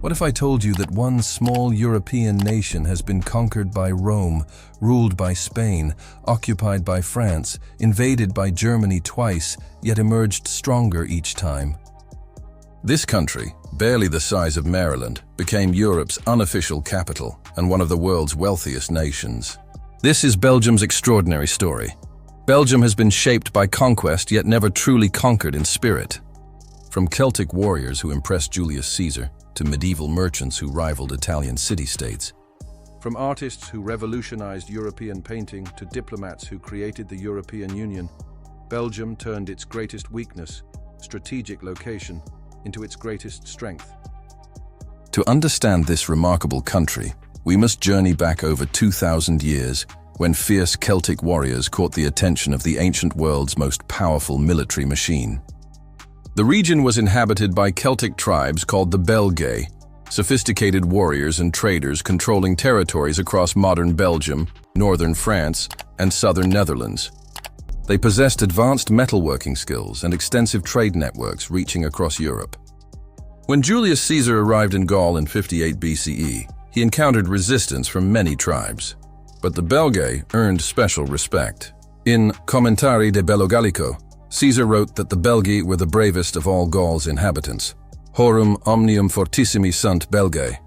What if I told you that one small European nation has been conquered by Rome, ruled by Spain, occupied by France, invaded by Germany twice, yet emerged stronger each time? This country, barely the size of Maryland, became Europe's unofficial capital and one of the world's wealthiest nations. This is Belgium's extraordinary story. Belgium has been shaped by conquest, yet never truly conquered in spirit. From Celtic warriors who impressed Julius Caesar, to medieval merchants who rivaled Italian city-states. From artists who revolutionized European painting to diplomats who created the European Union, Belgium turned its greatest weakness, strategic location, into its greatest strength. To understand this remarkable country, we must journey back over 2,000 years, when fierce Celtic warriors caught the attention of the ancient world's most powerful military machine. The region was inhabited by Celtic tribes called the Belgae, sophisticated warriors and traders controlling territories across modern Belgium, northern France, and southern Netherlands. They possessed advanced metalworking skills and extensive trade networks reaching across Europe. When Julius Caesar arrived in Gaul in 58 BCE, he encountered resistance from many tribes. But the Belgae earned special respect. In Commentari de Bello Gallico, Caesar wrote that the Belgae were the bravest of all Gaul's inhabitants. Horum omnium fortissimi sunt Belgae.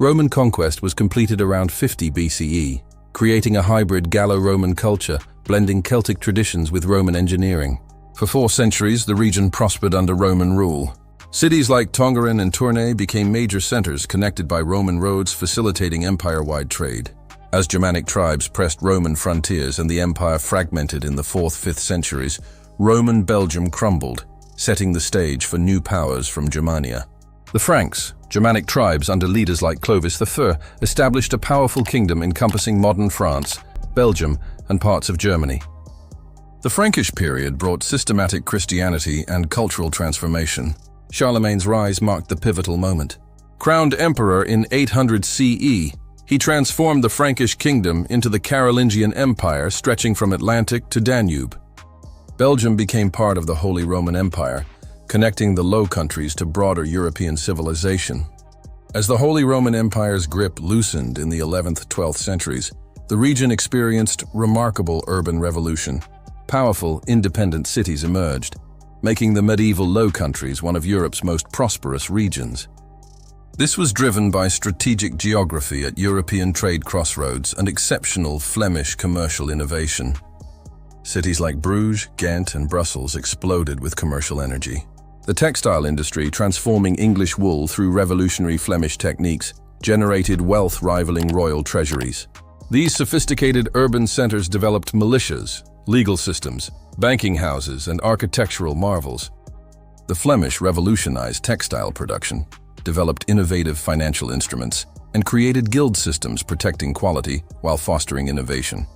Roman conquest was completed around 50 BCE, creating a hybrid Gallo-Roman culture, blending Celtic traditions with Roman engineering. For 4 centuries, the region prospered under Roman rule. Cities like Tongeren and Tournai became major centers connected by Roman roads, facilitating empire-wide trade. As Germanic tribes pressed Roman frontiers and the empire fragmented in the 4th, 5th centuries, Roman Belgium crumbled, setting the stage for new powers from Germania. The Franks, Germanic tribes under leaders like Clovis the Fur, established a powerful kingdom encompassing modern France, Belgium, and parts of Germany. The Frankish period brought systematic Christianity and cultural transformation. Charlemagne's rise marked the pivotal moment. Crowned emperor in 800 CE, he transformed the Frankish kingdom into the Carolingian Empire stretching from Atlantic to Danube. Belgium became part of the Holy Roman Empire, connecting the Low Countries to broader European civilization. As the Holy Roman Empire's grip loosened in the 11th, 12th centuries, the region experienced remarkable urban revolution. Powerful, independent cities emerged, making the medieval Low Countries one of Europe's most prosperous regions. This was driven by strategic geography at European trade crossroads and exceptional Flemish commercial innovation. Cities like Bruges, Ghent, and Brussels exploded with commercial energy. The textile industry, transforming English wool through revolutionary Flemish techniques, generated wealth rivaling royal treasuries. These sophisticated urban centers developed militias, legal systems, banking houses, and architectural marvels. The Flemish revolutionized textile production, developed innovative financial instruments, and created guild systems protecting quality while fostering innovation.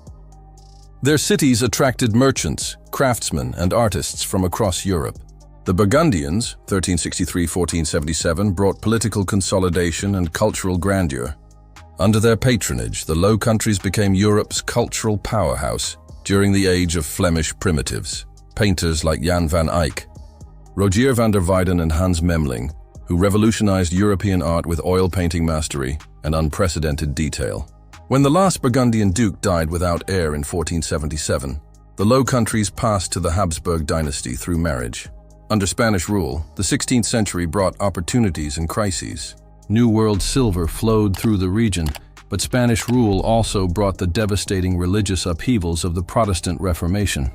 Their cities attracted merchants, craftsmen, and artists from across Europe. The Burgundians, 1363–1477, brought political consolidation and cultural grandeur. Under their patronage, the Low Countries became Europe's cultural powerhouse during the age of Flemish primitives. Painters like Jan van Eyck, Rogier van der Weyden, and Hans Memling, who revolutionized European art with oil painting mastery and unprecedented detail. When the last Burgundian duke died without heir in 1477, the Low Countries passed to the Habsburg dynasty through marriage. Under Spanish rule, the 16th century brought opportunities and crises. New World silver flowed through the region, but Spanish rule also brought the devastating religious upheavals of the Protestant Reformation.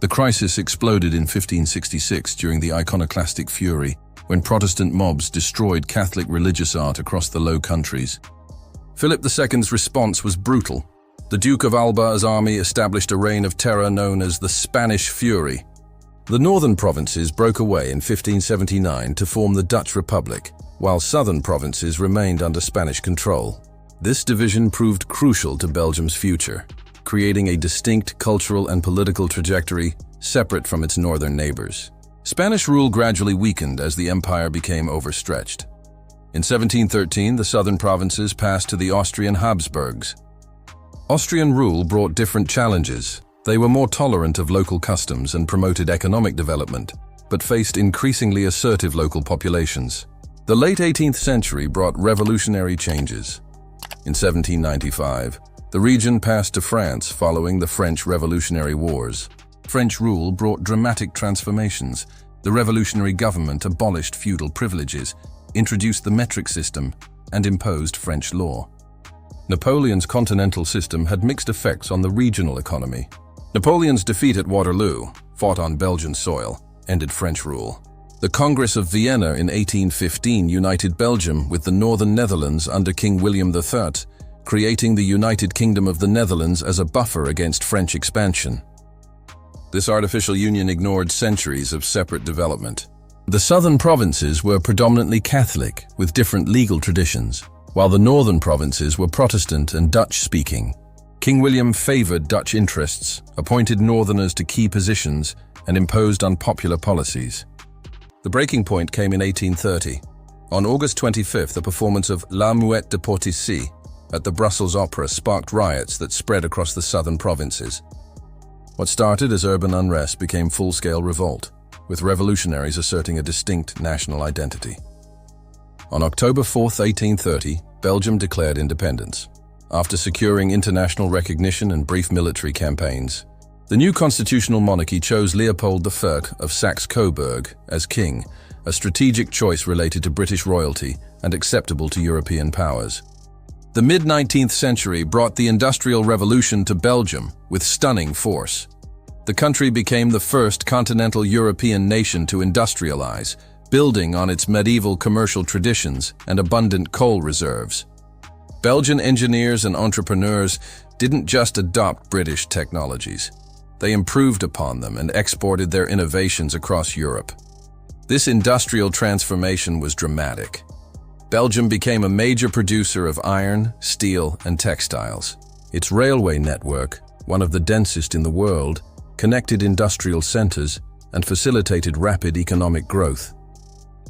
The crisis exploded in 1566 during the iconoclastic fury, when Protestant mobs destroyed Catholic religious art across the Low Countries. Philip II's response was brutal. The Duke of Alba's army established a reign of terror known as the Spanish Fury. The northern provinces broke away in 1579 to form the Dutch Republic, while southern provinces remained under Spanish control. This division proved crucial to Belgium's future, creating a distinct cultural and political trajectory separate from its northern neighbors. Spanish rule gradually weakened as the empire became overstretched. In 1713, the southern provinces passed to the Austrian Habsburgs. Austrian rule brought different challenges. They were more tolerant of local customs and promoted economic development, but faced increasingly assertive local populations. The late 18th century brought revolutionary changes. In 1795, the region passed to France following the French Revolutionary Wars. French rule brought dramatic transformations. The revolutionary government abolished feudal privileges, introduced the metric system, and imposed French law. Napoleon's continental system had mixed effects on the regional economy. Napoleon's defeat at Waterloo, fought on Belgian soil, ended French rule. The Congress of Vienna in 1815 united Belgium with the northern Netherlands under King William III, creating the United Kingdom of the Netherlands as a buffer against French expansion. This artificial union ignored centuries of separate development. The southern provinces were predominantly Catholic, with different legal traditions, while the northern provinces were Protestant and Dutch-speaking. King William favored Dutch interests, appointed northerners to key positions, and imposed unpopular policies. The breaking point came in 1830. On August 25th, a performance of La Muette de Portici at the Brussels Opera sparked riots that spread across the southern provinces. What started as urban unrest became full-scale revolt, with revolutionaries asserting a distinct national identity. On October 4, 1830, Belgium declared independence. After securing international recognition and brief military campaigns, the new constitutional monarchy chose Leopold III of Saxe-Coburg as king, a strategic choice related to British royalty and acceptable to European powers. The mid-19th century brought the Industrial Revolution to Belgium with stunning force. The country became the first continental European nation to industrialize, building on its medieval commercial traditions and abundant coal reserves. Belgian engineers and entrepreneurs didn't just adopt British technologies. They improved upon them and exported their innovations across Europe. This industrial transformation was dramatic. Belgium became a major producer of iron, steel, and textiles. Its railway network, one of the densest in the world, connected industrial centers and facilitated rapid economic growth.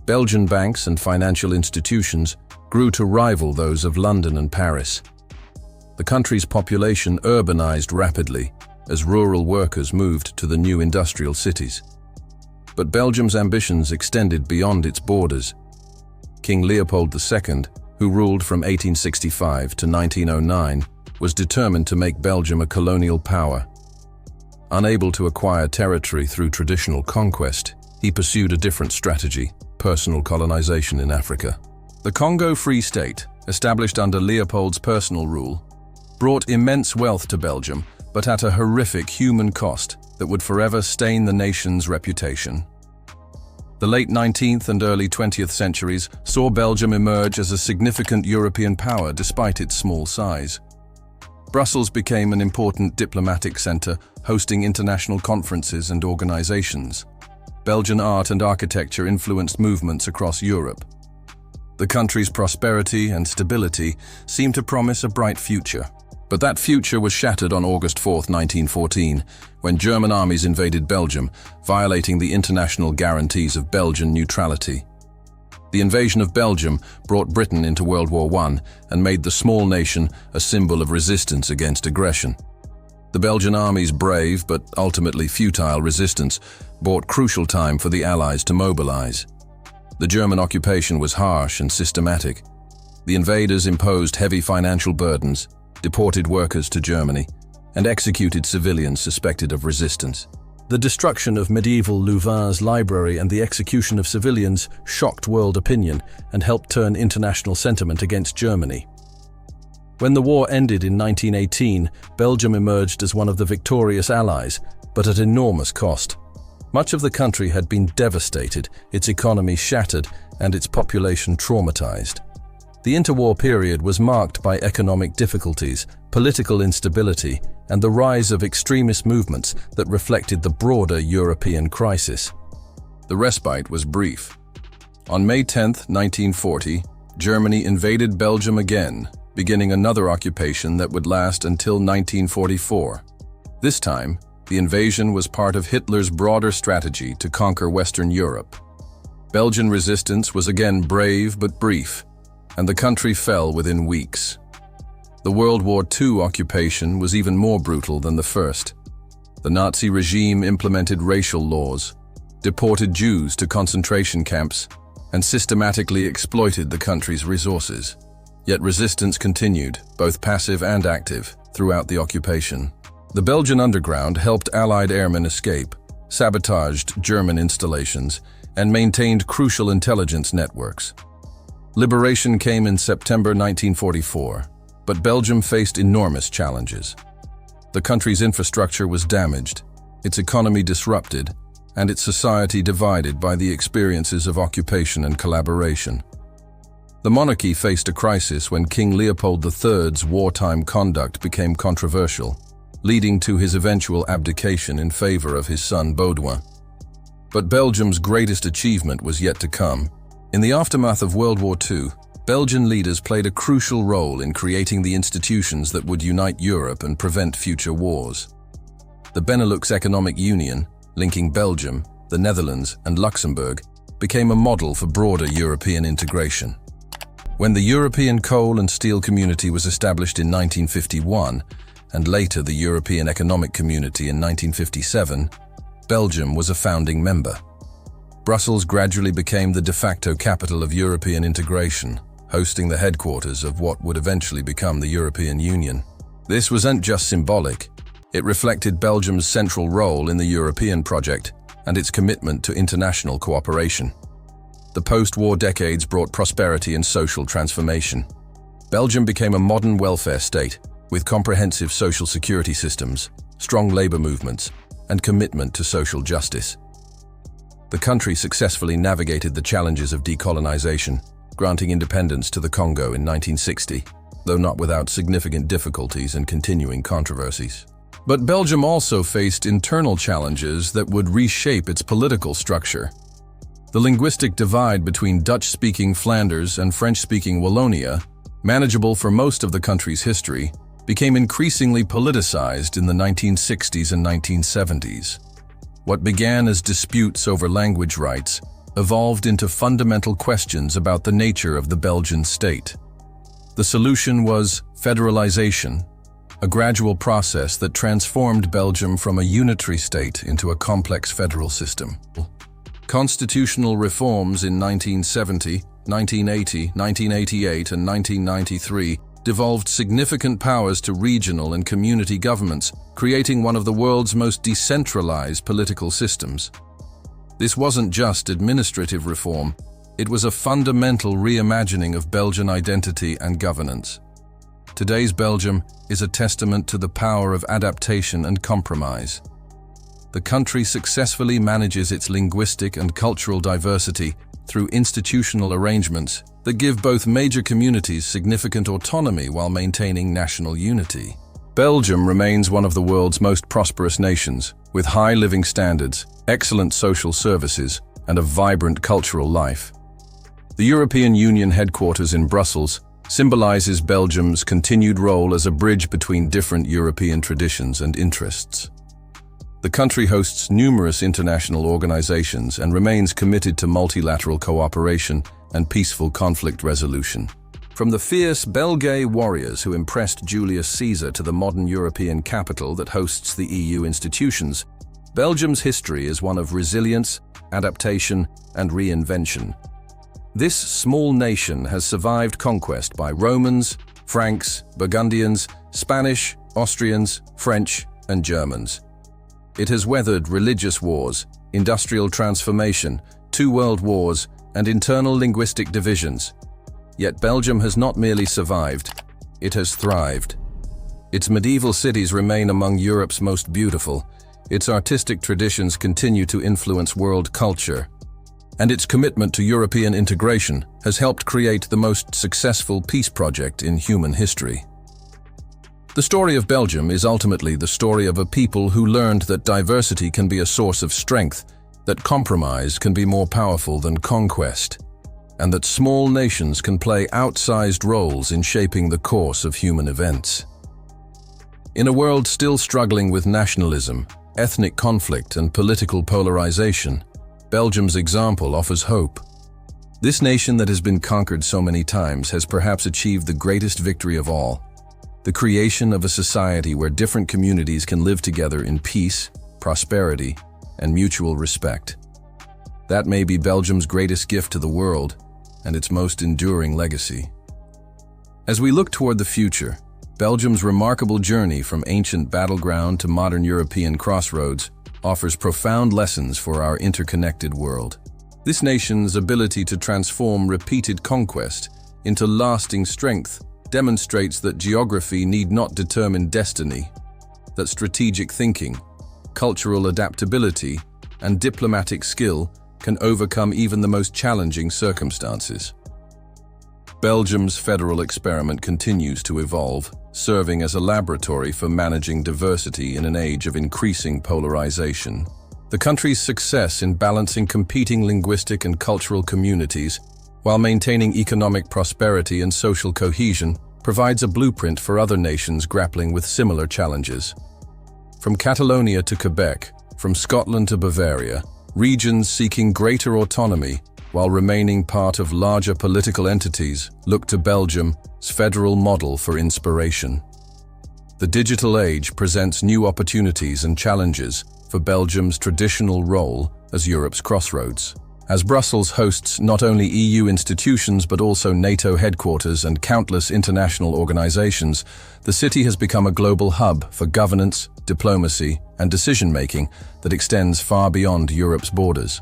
Belgian banks and financial institutions grew to rival those of London and Paris. The country's population urbanized rapidly as rural workers moved to the new industrial cities. But Belgium's ambitions extended beyond its borders. King Leopold II, who ruled from 1865 to 1909, was determined to make Belgium a colonial power. Unable to acquire territory through traditional conquest, he pursued a different strategy: personal colonization in Africa. The Congo Free State, established under Leopold's personal rule, brought immense wealth to Belgium, but at a horrific human cost that would forever stain the nation's reputation. The late 19th and early 20th centuries saw Belgium emerge as a significant European power despite its small size. Brussels became an important diplomatic center, hosting international conferences and organizations. Belgian art and architecture influenced movements across Europe. The country's prosperity and stability seemed to promise a bright future. But that future was shattered on August 4, 1914, when German armies invaded Belgium, violating the international guarantees of Belgian neutrality. The invasion of Belgium brought Britain into World War I and made the small nation a symbol of resistance against aggression. The Belgian army's brave but ultimately futile resistance bought crucial time for the Allies to mobilize. The German occupation was harsh and systematic. The invaders imposed heavy financial burdens, deported workers to Germany, and executed civilians suspected of resistance. The destruction of medieval Louvain's library and the execution of civilians shocked world opinion and helped turn international sentiment against Germany. When the war ended in 1918, Belgium emerged as one of the victorious Allies, but at enormous cost. Much of the country had been devastated, its economy shattered, and its population traumatized. The interwar period was marked by economic difficulties, political instability, and the rise of extremist movements that reflected the broader European crisis. The respite was brief. On May 10, 1940, Germany invaded Belgium again, beginning another occupation that would last until 1944. This time, the invasion was part of Hitler's broader strategy to conquer Western Europe. Belgian resistance was again brave but brief, and the country fell within weeks. The World War II occupation was even more brutal than the first. The Nazi regime implemented racial laws, deported Jews to concentration camps, and systematically exploited the country's resources. Yet resistance continued, both passive and active, throughout the occupation. The Belgian underground helped Allied airmen escape, sabotaged German installations, and maintained crucial intelligence networks. Liberation came in September 1944, but Belgium faced enormous challenges. The country's infrastructure was damaged, its economy disrupted, and its society divided by the experiences of occupation and collaboration. The monarchy faced a crisis when King Leopold III's wartime conduct became controversial, leading to his eventual abdication in favor of his son Baudouin. But Belgium's greatest achievement was yet to come. In the aftermath of World War II, Belgian leaders played a crucial role in creating the institutions that would unite Europe and prevent future wars. The Benelux Economic Union, linking Belgium, the Netherlands, and Luxembourg, became a model for broader European integration. When the European Coal and Steel Community was established in 1951, and later the European Economic Community in 1957, Belgium was a founding member. Brussels gradually became the de facto capital of European integration, hosting the headquarters of what would eventually become the European Union. This wasn't just symbolic. It reflected Belgium's central role in the European project and its commitment to international cooperation. The post-war decades brought prosperity and social transformation. Belgium became a modern welfare state, with comprehensive social security systems, strong labor movements, and commitment to social justice. The country successfully navigated the challenges of decolonization, granting independence to the Congo in 1960, though not without significant difficulties and continuing controversies. But Belgium also faced internal challenges that would reshape its political structure. The linguistic divide between Dutch-speaking Flanders and French-speaking Wallonia, manageable for most of the country's history, became increasingly politicized in the 1960s and 1970s. What began as disputes over language rights evolved into fundamental questions about the nature of the Belgian state. The solution was federalization, a gradual process that transformed Belgium from a unitary state into a complex federal system. Constitutional reforms in 1970, 1980, 1988, and 1993 devolved significant powers to regional and community governments, creating one of the world's most decentralized political systems. This wasn't just administrative reform, it was a fundamental reimagining of Belgian identity and governance. Today's Belgium is a testament to the power of adaptation and compromise. The country successfully manages its linguistic and cultural diversity through institutional arrangements that give both major communities significant autonomy while maintaining national unity. Belgium remains one of the world's most prosperous nations, with high living standards, excellent social services, and a vibrant cultural life. The European Union headquarters in Brussels symbolizes Belgium's continued role as a bridge between different European traditions and interests. The country hosts numerous international organizations and remains committed to multilateral cooperation and peaceful conflict resolution. From the fierce Belgae warriors who impressed Julius Caesar to the modern European capital that hosts the EU institutions, Belgium's history is one of resilience, adaptation, and reinvention. This small nation has survived conquest by Romans, Franks, Burgundians, Spanish, Austrians, French, and Germans. It has weathered religious wars, industrial transformation, 2 world wars, and internal linguistic divisions. Yet Belgium has not merely survived, it has thrived. Its medieval cities remain among Europe's most beautiful, its artistic traditions continue to influence world culture, and its commitment to European integration has helped create the most successful peace project in human history. The story of Belgium is ultimately the story of a people who learned that diversity can be a source of strength, that compromise can be more powerful than conquest, and that small nations can play outsized roles in shaping the course of human events. In a world still struggling with nationalism, ethnic conflict, and political polarization, Belgium's example offers hope. This nation that has been conquered so many times has perhaps achieved the greatest victory of all: the creation of a society where different communities can live together in peace, prosperity, and mutual respect. That may be Belgium's greatest gift to the world and its most enduring legacy. As we look toward the future, Belgium's remarkable journey from ancient battleground to modern European crossroads offers profound lessons for our interconnected world. This nation's ability to transform repeated conquest into lasting strength demonstrates that geography need not determine destiny, that strategic thinking, cultural adaptability, and diplomatic skill can overcome even the most challenging circumstances. Belgium's federal experiment continues to evolve, serving as a laboratory for managing diversity in an age of increasing polarization. The country's success in balancing competing linguistic and cultural communities while maintaining economic prosperity and social cohesion provides a blueprint for other nations grappling with similar challenges. From Catalonia to Quebec, from Scotland to Bavaria, regions seeking greater autonomy while remaining part of larger political entities look to Belgium's federal model for inspiration. The digital age presents new opportunities and challenges for Belgium's traditional role as Europe's crossroads. As Brussels hosts not only EU institutions but also NATO headquarters and countless international organizations, the city has become a global hub for governance, diplomacy, and decision-making that extends far beyond Europe's borders.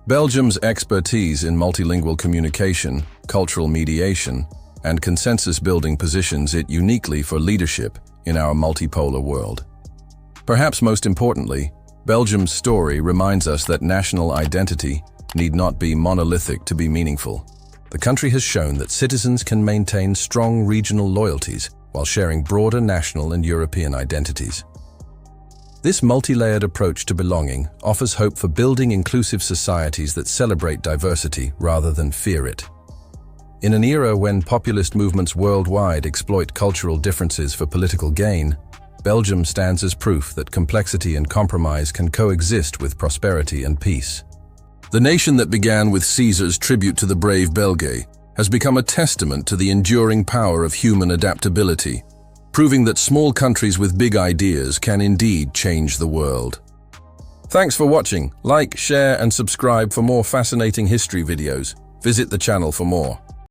Belgium's expertise in multilingual communication, cultural mediation, and consensus-building positions it uniquely for leadership in our multipolar world. Perhaps most importantly, Belgium's story reminds us that national identity need not be monolithic to be meaningful. The country has shown that citizens can maintain strong regional loyalties while sharing broader national and European identities. This multi-layered approach to belonging offers hope for building inclusive societies that celebrate diversity rather than fear it. In an era when populist movements worldwide exploit cultural differences for political gain, Belgium stands as proof that complexity and compromise can coexist with prosperity and peace. The nation that began with Caesar's tribute to the brave Belgae has become a testament to the enduring power of human adaptability, proving that small countries with big ideas can indeed change the world. Thanks for watching. Like, share, and subscribe for more fascinating history videos. Visit the channel for more.